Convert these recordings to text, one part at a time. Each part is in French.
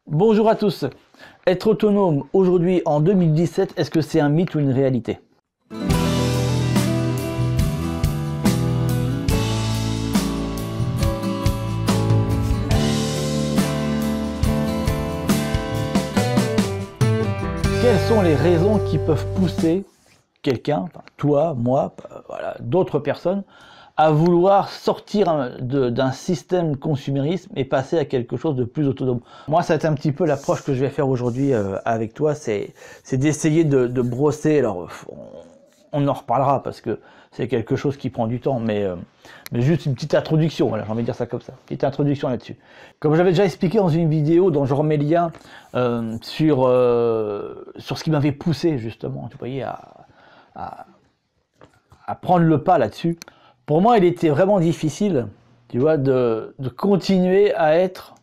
Bonjour à tous. Être autonome aujourd'hui en 2017, est-ce que c'est un mythe ou une réalité? Quelles sont les raisons qui peuvent pousser quelqu'un, toi, moi, voilà, d'autres personnes, à vouloir sortir d'un système consumérisme et passer à quelque chose de plus autonome? Moi, ça va être un petit peu l'approche que je vais faire aujourd'hui avec toi, c'est d'essayer de brosser. Alors, on en reparlera parce que c'est quelque chose qui prend du temps, mais juste une petite introduction, voilà, j'ai envie de dire ça comme ça, petite introduction là-dessus. Comme j'avais déjà expliqué dans une vidéo dont je remets le lien sur ce qui m'avait poussé justement, tu voyais, à prendre le pas là-dessus. Pour moi, il était vraiment difficile, tu vois, de continuer à être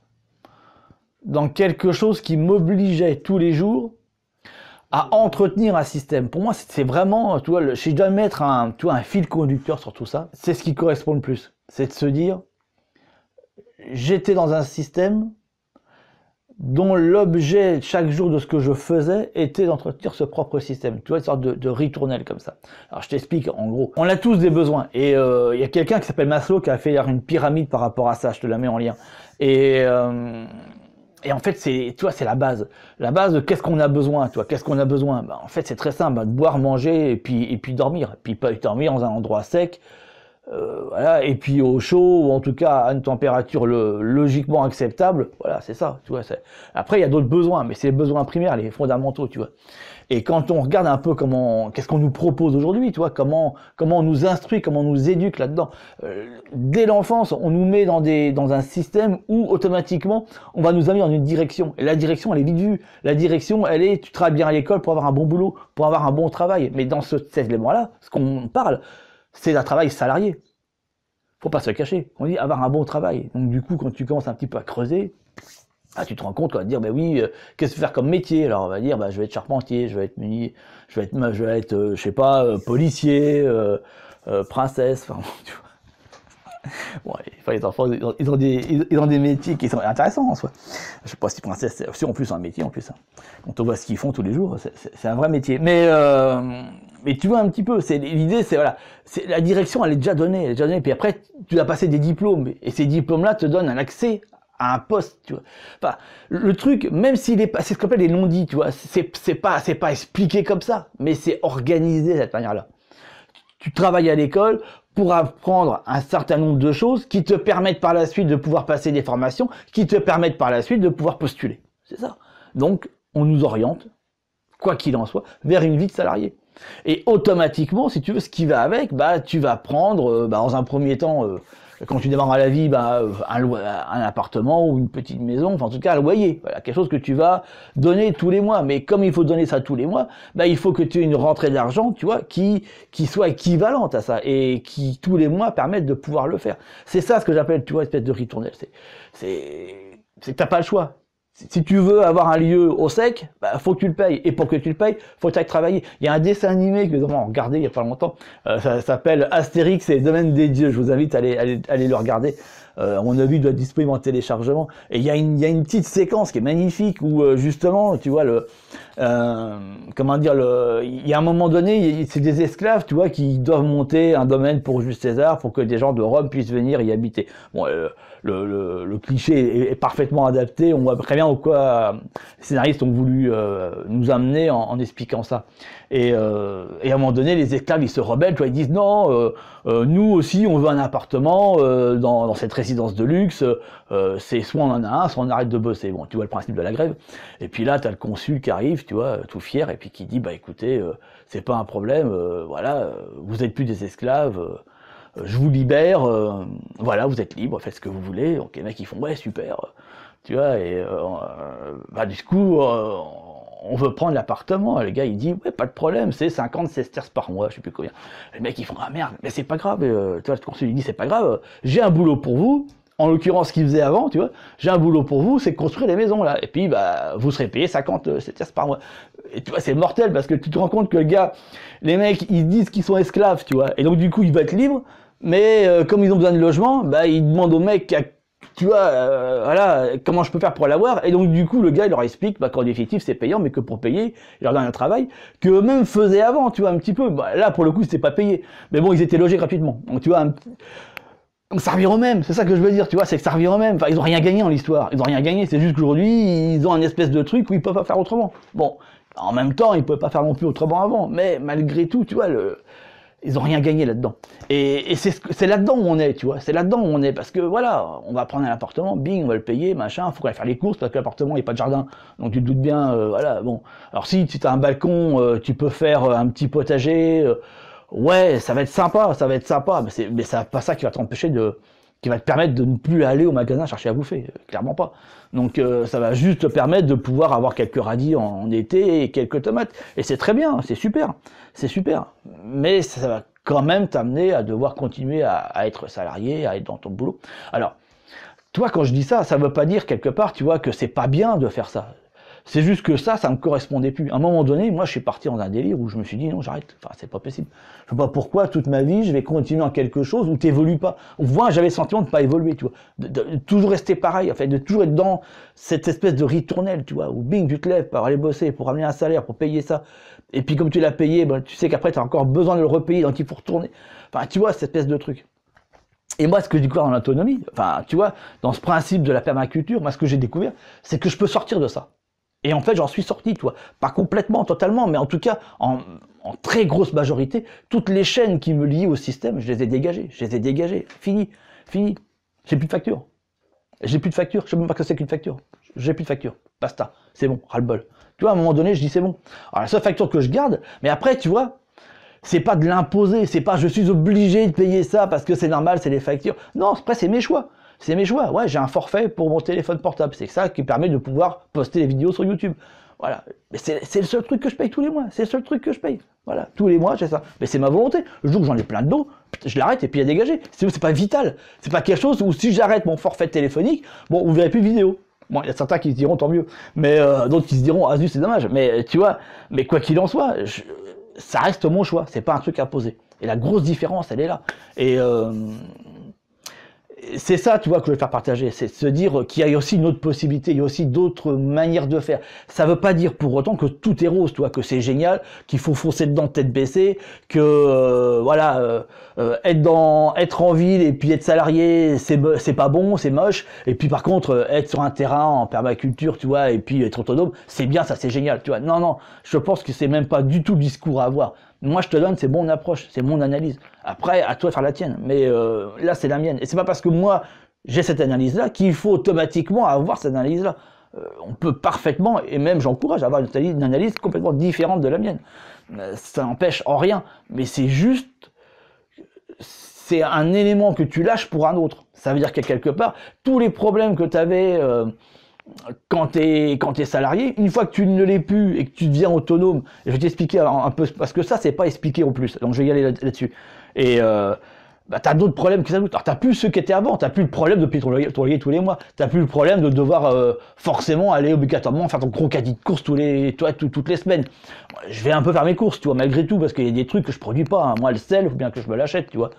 dans quelque chose qui m'obligeait tous les jours à entretenir un système. Pour moi, c'est vraiment, tu vois, si je dois mettre un fil conducteur sur tout ça, c'est ce qui correspond le plus. C'est de se dire, j'étais dans un système dont l'objet chaque jour de ce que je faisais était d'entretenir ce propre système. Tu vois, une sorte de ritournelle comme ça. Alors je t'explique en gros. On a tous des besoins. Et il y a quelqu'un qui s'appelle Maslow qui a fait une pyramide par rapport à ça, je te la mets en lien. Et en fait, tu vois, c'est la base. La base de qu'est-ce qu'on a besoin, tu vois, qu'est-ce qu'on a besoin. En fait, c'est très simple, de boire, manger et puis dormir. Et puis pas dormir dans un endroit sec. Voilà, et puis au chaud, ou en tout cas à une température logiquement acceptable, voilà, c'est ça, tu vois. Après, il y a d'autres besoins, mais c'est les besoins primaires, les fondamentaux, tu vois. Et quand on regarde un peu qu'est-ce qu'on nous propose aujourd'hui, tu vois, comment on nous instruit, comment on nous éduque là-dedans. Dès l'enfance, on nous met dans un système où automatiquement, on va nous amener dans une direction. Et la direction, elle est vite vue. La direction, elle est, tu travailles bien à l'école pour avoir un bon boulot, pour avoir un bon travail. Mais dans cet élément-là, ce qu'on parle, c'est un travail salarié. Faut pas se cacher. On dit avoir un bon travail. Donc du coup, quand tu commences un petit peu à creuser, tu te rends compte qu'on va te dire, ben oui, qu'est-ce que tu veux faire comme métier? Alors on va dire, je vais être charpentier, je vais être, je sais pas, policier, princesse. Enfin, tu vois. Bon, les enfants, ils ont des métiers qui sont intéressants en soi. Je sais pas si princesse, c'est aussi en plus un métier en plus. Quand on voit ce qu'ils font tous les jours, c'est un vrai métier. Mais tu vois un petit peu, l'idée, c'est voilà, la direction, elle est déjà donnée, Puis après, tu dois passer des diplômes, et ces diplômes-là te donnent un accès à un poste, tu vois. Enfin, le truc, même s'il est pas, c'est ce qu'on appelle les non-dits, tu vois. C'est pas expliqué comme ça, mais c'est organisé de cette manière-là. Tu travailles à l'école pour apprendre un certain nombre de choses qui te permettent par la suite de pouvoir passer des formations, qui te permettent par la suite de pouvoir postuler. C'est ça. Donc, on nous oriente, quoi qu'il en soit, vers une vie de salarié. Et automatiquement, si tu veux, ce qui va avec, tu vas prendre, dans un premier temps, quand tu démarres à la vie, un appartement ou une petite maison, enfin en tout cas un loyer, voilà, quelque chose que tu vas donner tous les mois. Mais comme il faut donner ça tous les mois, il faut que tu aies une rentrée d'argent, tu vois, qui soit équivalente à ça et qui tous les mois permette de pouvoir le faire. C'est ça ce que j'appelle, tu vois, espèce de ritournelle. C'est que t'as pas le choix. Si tu veux avoir un lieu au sec, faut que tu le payes. Et pour que tu le payes, faut que tu ailles travailler. Il y a un dessin animé que nous avons regardé il y a pas longtemps. Ça s'appelle Astérix et les domaines des dieux. Je vous invite à aller le regarder. À mon avis, il doit être disponible en téléchargement. Et il y a une petite séquence qui est magnifique où justement, tu vois, il y a un moment donné, c'est des esclaves, tu vois, qui doivent monter un domaine pour Jules César pour que des gens de Rome puissent venir y habiter. Bon, le cliché est parfaitement adapté. On voit très bien au quoi les scénaristes ont voulu nous amener en expliquant ça. Et à un moment donné, les esclaves, ils se rebellent, tu vois, ils disent non, nous aussi, on veut un appartement dans cette résidence de luxe. C'est soit on en a un, soit on arrête de bosser. Bon, tu vois le principe de la grève. Et puis là, tu as le consul qui arrive, tu vois, tout fier, et puis qui dit, écoutez, c'est pas un problème, voilà, vous êtes plus des esclaves. Je vous libère, voilà, vous êtes libre, faites ce que vous voulez. Donc les mecs ils font ouais super, tu vois, et du coup on veut prendre l'appartement. Le gars il dit ouais pas de problème, c'est 50 sesterces par mois, je sais plus combien. Les mecs ils font ah merde, mais c'est pas grave, tu vois, le consul il dit c'est pas grave, j'ai un boulot pour vous. En l'occurrence, ce qu'il faisait avant, tu vois, j'ai un boulot pour vous, c'est de construire les maisons là. Et puis, vous serez payé 50 sesterces par mois. Et tu vois, c'est mortel parce que tu te rends compte que le gars, les mecs, ils disent qu'ils sont esclaves, tu vois. Et donc, du coup, ils vont être libres, mais comme ils ont besoin de logement, ils demandent au mec tu vois, voilà, comment je peux faire pour l'avoir? Et donc du coup, le gars, il leur explique qu'en définitive, c'est payant, mais que pour payer, il leur donne un travail qu'eux-mêmes faisaient avant, tu vois, un petit peu. Bah, là, pour le coup, c'était pas payé. Mais bon, ils étaient logés gratuitement. Donc tu vois, donc ça revient au même, c'est ça que je veux dire, tu vois, c'est que ça revient au même. Enfin, ils ont rien gagné en l'histoire, ils ont rien gagné, c'est juste qu'aujourd'hui, ils ont un espèce de truc où ils peuvent pas faire autrement. Bon, en même temps, ils peuvent pas faire non plus autrement avant, mais malgré tout, tu vois, ils ont rien gagné là-dedans. Et c'est là-dedans où on est, tu vois, c'est là-dedans où on est, parce que voilà, on va prendre un appartement, bing, on va le payer, machin, faut qu'on aille faire les courses, parce que l'appartement, il n'y a pas de jardin, donc tu te doutes bien, voilà, bon. Alors si tu as un balcon, tu peux faire un petit potager, ouais, ça va être sympa, mais c'est pas ça qui va t'empêcher qui va te permettre de ne plus aller au magasin chercher à bouffer, clairement pas. Donc ça va juste te permettre de pouvoir avoir quelques radis en été et quelques tomates. Et c'est très bien, c'est super. Mais ça va quand même t'amener à devoir continuer à être salarié, à être dans ton boulot. Alors, toi, quand je dis ça, ça veut pas dire quelque part, tu vois, que c'est pas bien de faire ça. C'est juste que ça me correspondait plus. À un moment donné, moi, je suis parti dans un délire où je me suis dit, non, j'arrête. Enfin, c'est pas possible. Je sais pas pourquoi, toute ma vie, je vais continuer en quelque chose où t'évolues pas. Moi, j'avais le sentiment de pas évoluer, tu vois. De toujours rester pareil, en fait, de toujours être dans cette espèce de ritournelle, tu vois, où bing, tu te lèves pour aller bosser, pour ramener un salaire, pour payer ça. Et puis, comme tu l'as payé, ben, tu sais qu'après, tu as encore besoin de le repayer, donc il faut retourner. Enfin, tu vois, cette espèce de truc. Et moi, ce que j'ai découvert dans l'autonomie, enfin, tu vois, dans ce principe de la permaculture, moi, ce que j'ai découvert, c'est que je peux sortir de ça. Et en fait, j'en suis sorti, tu vois. Pas complètement, totalement, mais en tout cas, en très grosse majorité, toutes les chaînes qui me liaient au système, je les ai dégagées. Fini. J'ai plus de facture. Je sais même pas ce que c'est qu'une facture. J'ai plus de facture. Basta. C'est bon, ras-le-bol. Tu vois, à un moment donné, je dis c'est bon. Alors, la seule facture que je garde, mais après, tu vois, c'est pas de l'imposer, c'est pas je suis obligé de payer ça parce que c'est normal, c'est les factures. Non, après, c'est mes choix. C'est mes choix. Ouais, j'ai un forfait pour mon téléphone portable. C'est ça qui permet de pouvoir poster les vidéos sur YouTube. Voilà. Mais c'est le seul truc que je paye tous les mois. C'est le seul truc que je paye. Voilà. Tous les mois, j'ai ça. Mais c'est ma volonté. Le jour où j'en ai plein de dos, je l'arrête et puis il y a dégagé. C'est pas vital. C'est pas quelque chose où si j'arrête mon forfait téléphonique, bon, vous verrez plus de vidéos. Bon, il y a certains qui se diront tant mieux. Mais d'autres qui se diront, ah zut, c'est dommage. Mais tu vois, mais quoi qu'il en soit, ça reste mon choix. C'est pas un truc à poser. Et la grosse différence, elle est là. Et c'est ça, tu vois, que je veux faire partager, c'est de se dire qu'il y a aussi une autre possibilité, il y a aussi d'autres manières de faire. Ça veut pas dire pour autant que tout est rose, tu vois, que c'est génial, qu'il faut foncer dedans tête baissée, que être en ville et puis être salarié, c'est pas bon, c'est moche. Et puis par contre, être sur un terrain en permaculture, tu vois, et puis être autonome, c'est bien, ça c'est génial, tu vois. Non, je pense que c'est même pas du tout le discours à avoir. Moi, je te donne, c'est mon approche, c'est mon analyse. Après, à toi de faire la tienne. Mais là, c'est la mienne. Et c'est pas parce que moi, j'ai cette analyse-là qu'il faut automatiquement avoir cette analyse-là. On peut parfaitement, et même j'encourage à avoir une analyse complètement différente de la mienne. Ça n'empêche en rien. Mais c'est juste, c'est un élément que tu lâches pour un autre. Ça veut dire qu'à quelque part, tous les problèmes que tu avais... quand t'es salarié, une fois que tu ne l'es plus et que tu deviens autonome, je vais t'expliquer un peu, parce que ça c'est pas expliqué en plus, donc je vais y aller là-dessus. Et t'as d'autres problèmes qui s'ajoutent. Alors t'as plus ceux qui étaient avant, t'as plus le problème de payer ton loyer tous les mois, t'as plus le problème de devoir forcément aller obligatoirement faire ton gros caddie de courses toutes les semaines. Je vais un peu faire mes courses, tu vois, malgré tout, parce qu'il y a des trucs que je produis pas. Hein. Moi le sel, faut bien que je me l'achète, tu vois.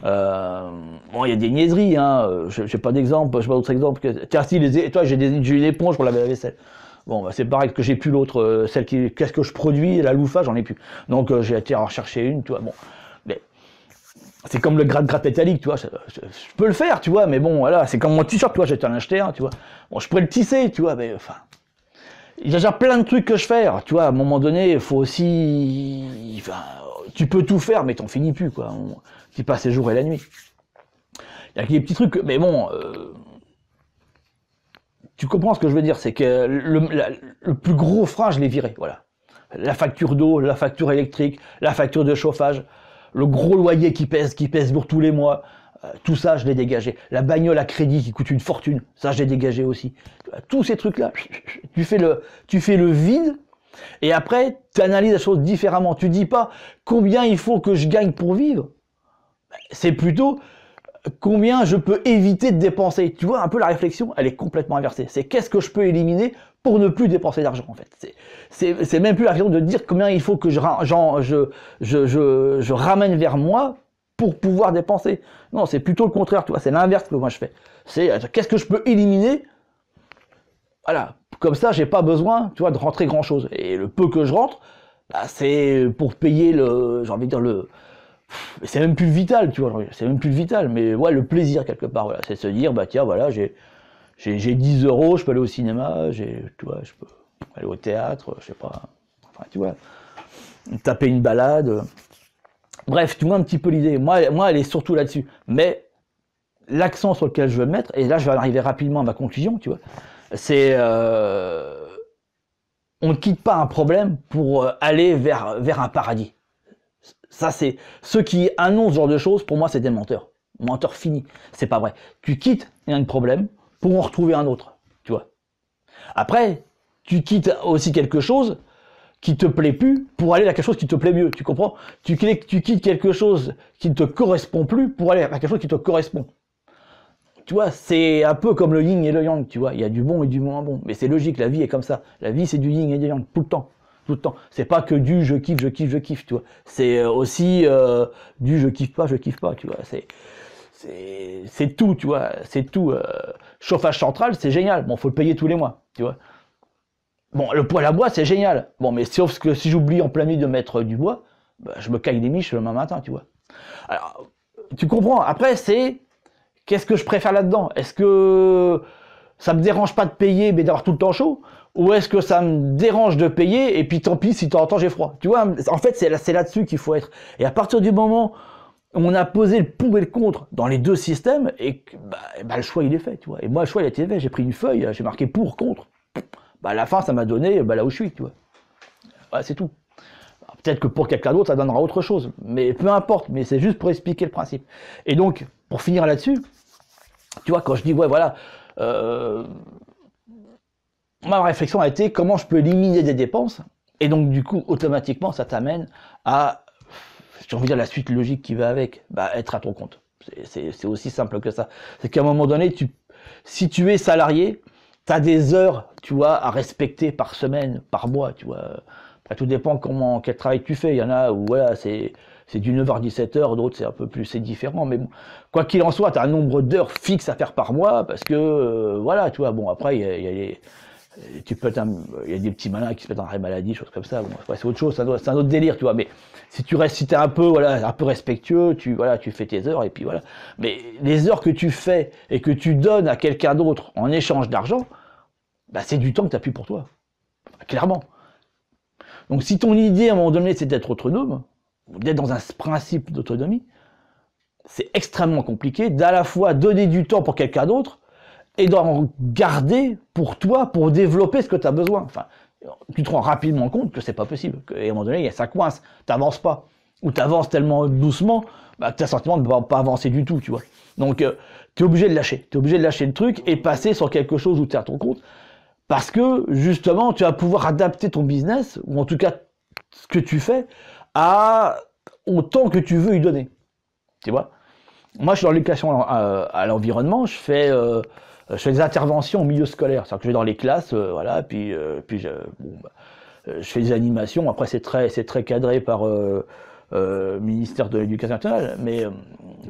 Bon, il y a des niaiseries, hein. J'ai pas d'exemple, je sais pas d'autres exemples. Tiens, si, toi, j'ai une éponge pour laver la vaisselle. Bon, bah, c'est pareil que j'ai plus l'autre, qu'est-ce que je produis, la loufa, j'en ai plus. Donc, j'ai été en rechercher une, tu vois. Bon, mais c'est comme le gratte métallique, tu vois. Je peux le faire, tu vois, mais bon, voilà, c'est comme mon t-shirt, tu vois, j'étais en acheter un, tu vois. Bon, je pourrais le tisser, tu vois, mais enfin. Il y a déjà plein de trucs que je fais, tu vois. À un moment donné, il faut aussi. Enfin, tu peux tout faire, mais t'en finis plus, quoi. Tu passes les jours et la nuit. Il y a des petits trucs, mais bon, tu comprends ce que je veux dire, c'est que le plus gros frein, je l'ai viré, voilà. La facture d'eau, la facture électrique, la facture de chauffage, le gros loyer qui pèse lourd tous les mois, tout ça, je l'ai dégagé. La bagnole à crédit qui coûte une fortune, ça, je l'ai dégagé aussi. Tous ces trucs-là, tu fais le vide, et après, tu analyses la chose différemment. Tu dis pas combien il faut que je gagne pour vivre, c'est plutôt combien je peux éviter de dépenser. Tu vois, un peu la réflexion, elle est complètement inversée. C'est qu'est-ce que je peux éliminer pour ne plus dépenser d'argent, en fait. C'est même plus la question de dire combien il faut que je ramène vers moi pour pouvoir dépenser. Non, c'est plutôt le contraire, tu vois, c'est l'inverse que moi je fais. C'est qu'est-ce que je peux éliminer? Voilà, comme ça, j'ai pas besoin, tu vois, de rentrer grand chose. Et le peu que je rentre, bah, c'est pour payer le, j'ai envie de dire le, c'est même plus le vital, tu vois, c'est même plus le vital, mais ouais, le plaisir quelque part, voilà, c'est se dire, bah tiens, voilà, j'ai 10 euros, je peux aller au cinéma, tu vois, je peux aller au théâtre, je sais pas, enfin, tu vois, taper une balade. Bref, tu vois un petit peu l'idée. Moi, elle est surtout là-dessus. Mais l'accent sur lequel je veux mettre, et là, je vais arriver rapidement à ma conclusion, tu vois, c'est on ne quitte pas un problème pour aller vers un paradis. Ça, c'est ceux qui annoncent ce genre de choses, pour moi, c'est des menteurs. Menteurs finis. C'est pas vrai. Tu quittes un problème pour en retrouver un autre, tu vois. Après, tu quittes aussi quelque chose qui te plaît plus pour aller à quelque chose qui te plaît mieux, tu comprends? Tu quittes quelque chose qui ne te correspond plus pour aller à quelque chose qui te correspond. Tu vois, c'est un peu comme le yin et le yang, tu vois, il y a du bon et du moins bon, mais c'est logique, la vie est comme ça. La vie c'est du yin et du yang tout le temps. Tout le temps. C'est pas que du je kiffe, je kiffe, je kiffe, tu vois. C'est aussi du je kiffe pas, tu vois. C'est tout, tu vois. C'est tout. Chauffage central, c'est génial. Bon, faut le payer tous les mois, tu vois. Bon, le poêle à bois, c'est génial. Bon, mais sauf que si j'oublie en pleine nuit de mettre du bois, bah, je me caille les miches le lendemain matin, tu vois. Alors, tu comprends. Après, c'est qu'est-ce que je préfère là-dedans? Est-ce que ça me dérange pas de payer, mais d'avoir tout le temps chaud? Ou est-ce que ça me dérange de payer, et puis tant pis si de temps en temps j'ai froid? Tu vois, en fait, c'est là-dessus qu'il faut être. Et à partir du moment où on a posé le pour et le contre dans les deux systèmes, et bah, le choix, il est fait, tu vois. Et moi, le choix, il a été fait. J'ai pris une feuille, j'ai marqué pour, contre. Bah, à la fin, ça m'a donné là où je suis, tu vois. Voilà, c'est tout. Peut-être que pour quelqu'un d'autre, ça donnera autre chose. Mais peu importe, mais c'est juste pour expliquer le principe. Et donc, pour finir là-dessus, tu vois, quand je dis, ouais, voilà, ma réflexion a été comment je peux éliminer des dépenses. Et donc, du coup, automatiquement, ça t'amène à, j'ai envie de dire, la suite logique qui va avec, bah, être à ton compte. C'est aussi simple que ça. C'est qu'à un moment donné, si tu es salarié, tu as des heures, tu vois, à respecter par semaine, par mois, tu vois. Après, tout dépend quel travail tu fais. Il y en a où, voilà, c'est du 9h à 17h, d'autres c'est un peu plus, c'est différent. Mais bon, quoi qu'il en soit, tu as un nombre d'heures fixes à faire par mois, parce que, voilà, tu vois, bon, après, il y a des petits malins qui se mettent en arrêt maladie, choses comme ça. Bon, après, c'est autre chose, c'est un autre délire, tu vois. Mais si t'es un peu, voilà, un peu respectueux, tu fais tes heures, et puis voilà. Mais les heures que tu fais et que tu donnes à quelqu'un d'autre en échange d'argent, bah, c'est du temps que tu n'as plus pour toi. Clairement. Donc si ton idée à un moment donné c'est d'être autonome, d'être dans un principe d'autonomie, c'est extrêmement compliqué d'à la fois donner du temps pour quelqu'un d'autre et d'en garder pour toi pour développer ce que tu as besoin. Enfin, tu te rends rapidement compte que c'est pas possible. Et à un moment donné, ça coince, t'avances pas. Ou t'avances tellement doucement, bah, tu as le sentiment de ne pas avancer du tout, tu vois. Donc, tu es obligé de lâcher. Tu es obligé de lâcher le truc et passer sur quelque chose où tu es à ton compte. Parce que, justement, tu vas pouvoir adapter ton business, ou en tout cas, ce que tu fais, au temps que tu veux y donner. Tu vois. Moi, je suis dans l'éducation à l'environnement, je fais des interventions au milieu scolaire. C'est-à-dire que je vais dans les classes, voilà, puis je fais des animations. Après, c'est très cadré par ministère de l'Éducation nationale. Mais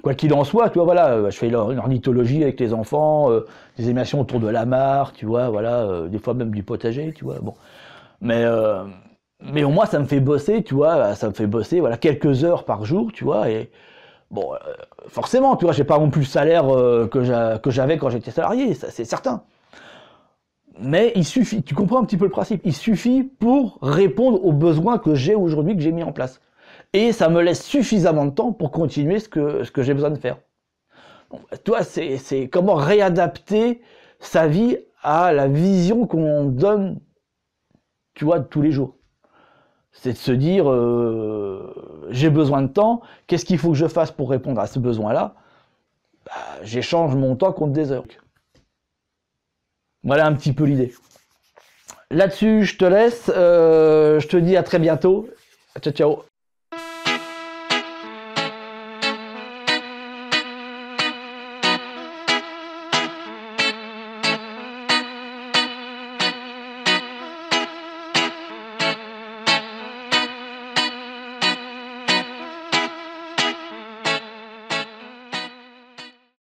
quoi qu'il en soit, tu vois, voilà, je fais l'ornithologie avec les enfants, des animations autour de la mare, tu vois, voilà, des fois même du potager, tu vois. Bon, mais au moins ça me fait bosser, tu vois, ça me fait bosser, voilà, quelques heures par jour, tu vois, et bon, forcément, tu vois, j'ai pas non plus le salaire que j'avais quand j'étais salarié, ça c'est certain. Mais il suffit, tu comprends un petit peu le principe, il suffit pour répondre aux besoins que j'ai aujourd'hui, que j'ai mis en place. Et ça me laisse suffisamment de temps pour continuer ce que j'ai besoin de faire. Bon, toi, c'est comment réadapter sa vie à la vision qu'on donne, tu vois, de tous les jours. C'est de se dire, j'ai besoin de temps, qu'est-ce qu'il faut que je fasse pour répondre à ce besoin-là? Bah, j'échange mon temps contre des heures. Voilà un petit peu l'idée. Là-dessus, je te laisse, je te dis à très bientôt. Ciao, ciao.